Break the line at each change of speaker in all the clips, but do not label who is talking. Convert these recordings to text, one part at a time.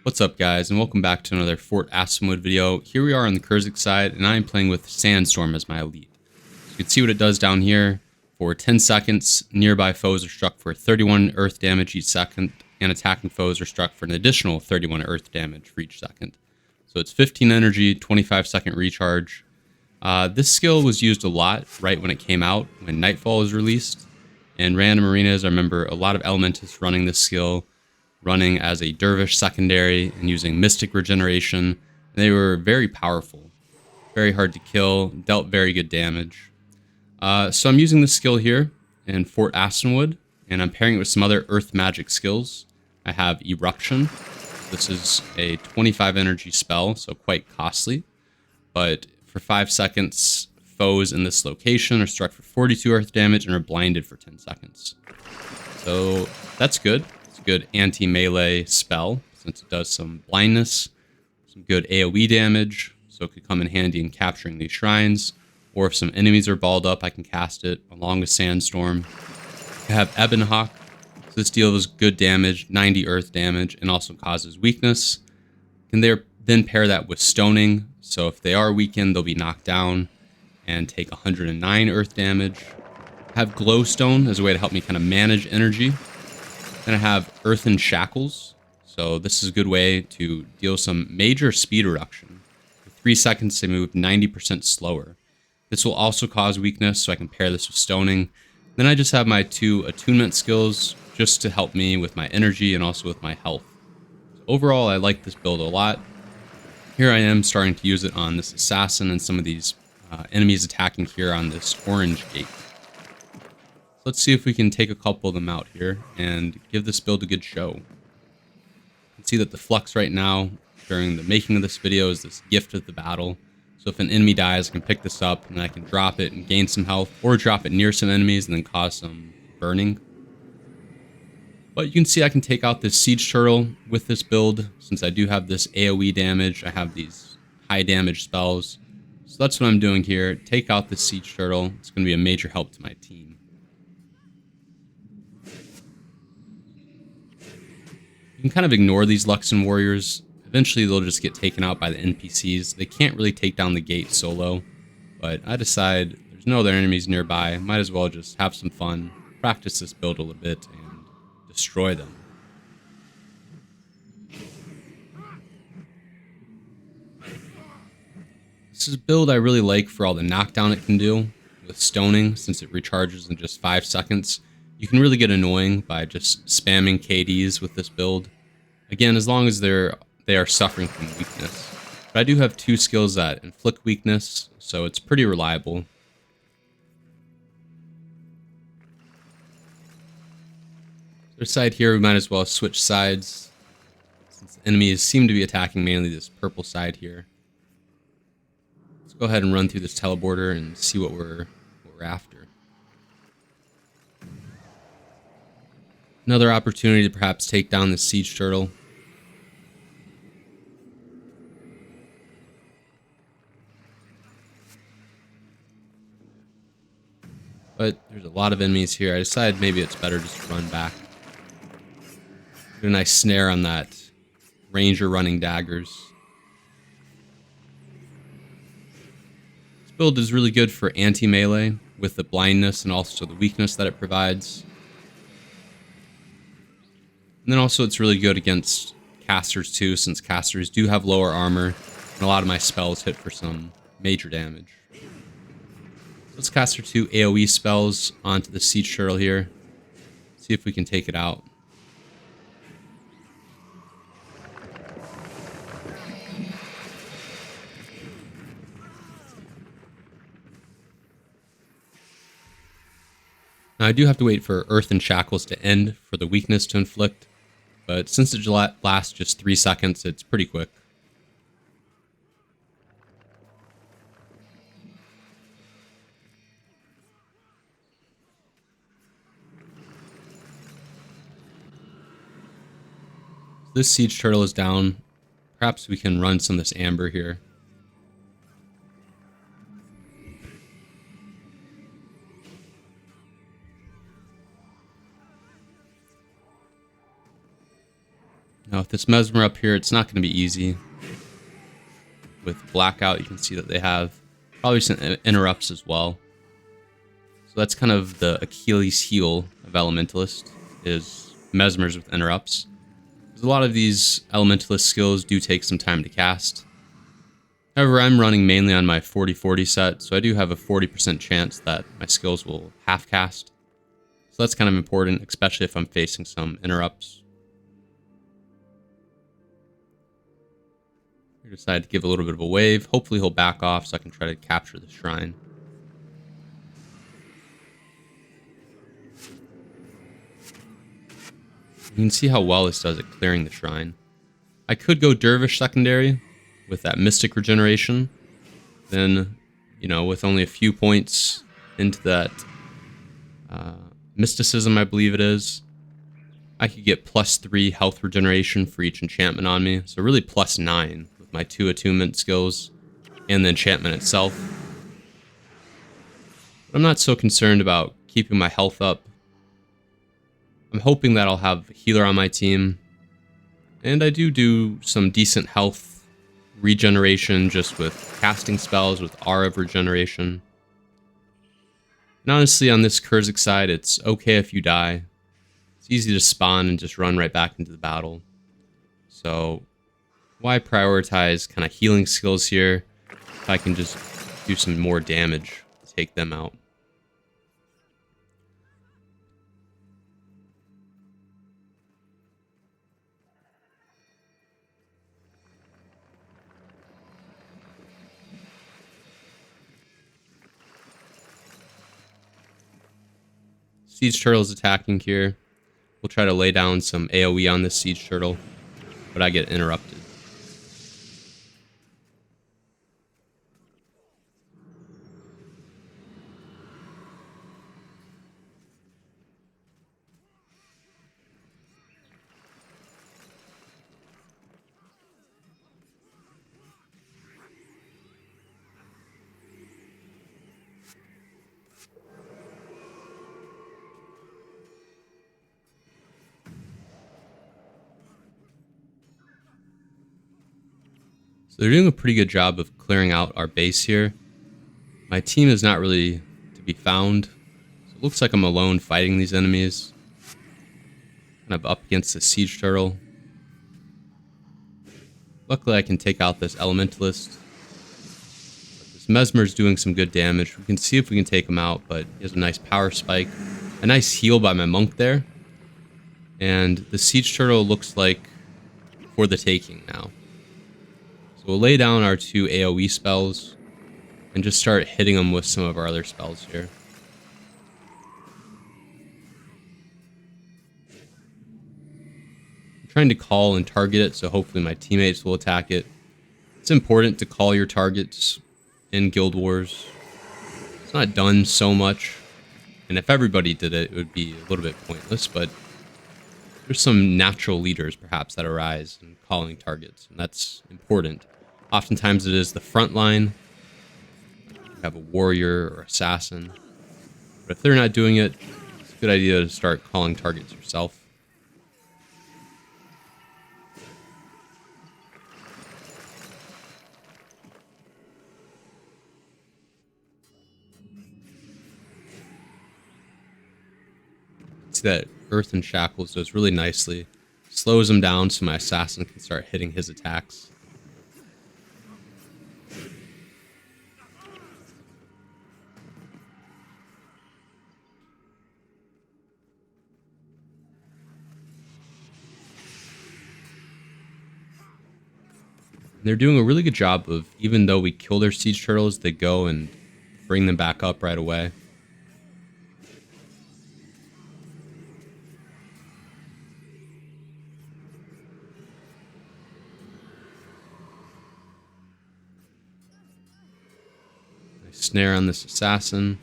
What's up guys, and welcome back to another Fort Aspenwood video. Here we are on the Kurzick side, and I'm playing with Sandstorm as my elite. So you can see what it does down here. For 10 seconds, nearby foes are struck for 31 earth damage each second, and attacking foes are struck for an additional 31 earth damage for each second. So it's 15 energy, 25-second recharge. This skill was used a lot right when it came out, when Nightfall was released. And random arenas, I remember a lot of Elementalists running this skill, running as a dervish secondary and using mystic regeneration. They were very powerful, very hard to kill, dealt very good damage. So I'm using this skill here in Fort Aspenwood, and I'm pairing it with some other earth magic skills. I have Eruption. This is a 25 energy spell, so quite costly. But for 5 seconds, foes in this location are struck for 42 earth damage and are blinded for 10 seconds. So that's good. Good anti-melee spell since it does some blindness, some good AoE damage, so it could come in handy in capturing these shrines, or if some enemies are balled up, I can cast it along with Sandstorm. I have Ebonhawk, so this deals good damage, 90 earth damage, and also causes weakness. Can then pair that with Stoning, so if they are weakened, they'll be knocked down and take 109 earth damage. I have Glowstone as a way to help me kind of manage energy. Then I have Earthen Shackles, so this is a good way to deal some major speed reduction. For 3 seconds, they move 90% slower. This will also cause weakness, so I can pair this with Stoning. Then I just have my 2 attunement skills, just to help me with my energy and also with my health. So overall, I like this build a lot. Here I am starting to use it on this Assassin and some of these enemies attacking here on this orange gate. Let's see if we can take a couple of them out here and give this build a good show. You can see that the flux right now during the making of this video is this gift of the battle. So if an enemy dies, I can pick this up and I can drop it and gain some health, or drop it near some enemies and then cause some burning. But you can see I can take out this siege turtle with this build. Since I do have this AoE damage, I have these high damage spells. So that's what I'm doing here. Take out this siege turtle. It's going to be a major help to my team. You can kind of ignore these Luxon warriors. Eventually they'll just get taken out by the NPCs. They can't really take down the gate solo, but I decide there's no other enemies nearby. Might as well just have some fun, practice this build a little bit, and destroy them. This is a build I really like for all the knockdown it can do. With Stoning, since it recharges in just 5 seconds, you can really get annoying by just spamming KDs with this build. Again, as long as they are suffering from weakness. But I do have 2 skills that inflict weakness, so it's pretty reliable. This side here, we might as well switch sides, since enemies seem to be attacking mainly this purple side here. Let's go ahead and run through this teleporter and see what we're after. Another opportunity to perhaps take down the siege turtle. But there's a lot of enemies here. I decided maybe it's better just to run back. Get a nice snare on that ranger running daggers. This build is really good for anti-melee with the blindness and also the weakness that it provides. And then also it's really good against casters too, since casters do have lower armor, and a lot of my spells hit for some major damage. Let's cast our 2 AoE spells onto the siege turtle here. See if we can take it out. Now I do have to wait for Earthen Shackles to end for the weakness to inflict. But since it lasts just 3 seconds, it's pretty quick. This siege turtle is down. Perhaps we can run some of this amber here. Now with this Mesmer up here, it's not going to be easy. With Blackout, you can see that they have probably some interrupts as well. So that's kind of the Achilles heel of Elementalist, is Mesmers with interrupts. Because a lot of these Elementalist skills do take some time to cast. However, I'm running mainly on my 40-40 set, so I do have a 40% chance that my skills will half cast. So that's kind of important, especially if I'm facing some interrupts. I decided to give a little bit of a wave. Hopefully he'll back off so I can try to capture the shrine. You can see how well this does at clearing the shrine. I could go Dervish secondary with that Mystic regeneration. Then, you know, with only a few points into that Mysticism, I believe it is, I could get +3 health regeneration for each enchantment on me. So really +9 with my 2 attunement skills and the enchantment itself. But I'm not so concerned about keeping my health up. I'm hoping that I'll have a healer on my team. And I do some decent health regeneration just with casting spells, with aura of regeneration. And honestly, on this Kurzick side, it's okay if you die. It's easy to spawn and just run right back into the battle. So why prioritize kind of healing skills here if I can just do some more damage to take them out? Siege Turtle is attacking here. We'll try to lay down some AoE on this Siege Turtle, but I get interrupted. So they're doing a pretty good job of clearing out our base here. My team is not really to be found. So it looks like I'm alone fighting these enemies. Kind of up against the Siege Turtle. Luckily I can take out this Elementalist. But this Mesmer's doing some good damage. We can see if we can take him out, but he has a nice power spike. A nice heal by my monk there. And the Siege Turtle looks like for the taking now. We'll lay down our 2 AoE spells and just start hitting them with some of our other spells here. I'm trying to call and target it, so hopefully my teammates will attack it. It's important to call your targets in Guild Wars. It's not done so much, and if everybody did it, it would be a little bit pointless, but there's some natural leaders perhaps that arise in calling targets, and that's important. Oftentimes it is the front line. You have a warrior or assassin. But if they're not doing it, it's a good idea to start calling targets yourself. See that Earthen Shackles does really nicely. Slows him down so my assassin can start hitting his attacks. They're doing a really good job of, even though we kill their Siege Turtles, they go and bring them back up right away. Nice snare on this assassin.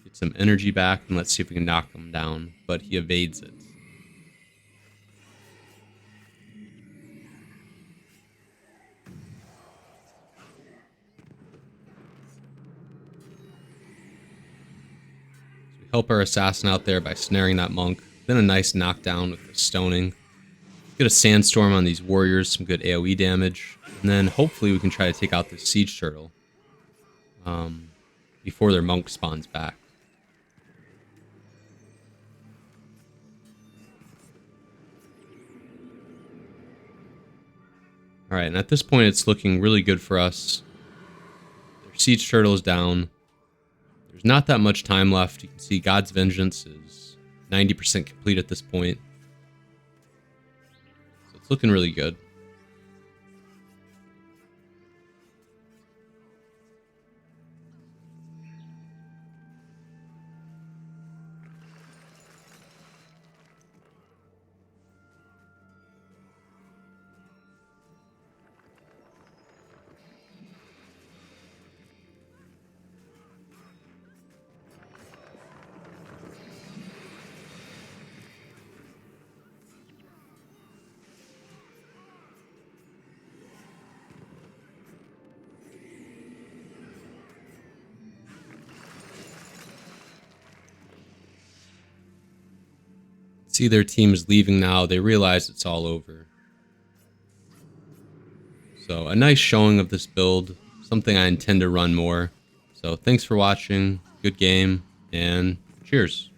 Get some energy back, and let's see if we can knock him down, but he evades it. Help our assassin out there by snaring that monk. Then a nice knockdown with the stoning. get a sandstorm on these warriors, some good AoE damage, and then hopefully we can try to take out this siege turtle before their monk spawns back. Alright, and at this point it's looking really good for us. Their siege turtle is down. There's not that much time left. You can see God's Vengeance is 90% complete at this point. So it's looking really good. See their team's leaving now. They realize it's all over. So a nice showing of this build. Something I intend to run more. So thanks for watching. Good game. And cheers.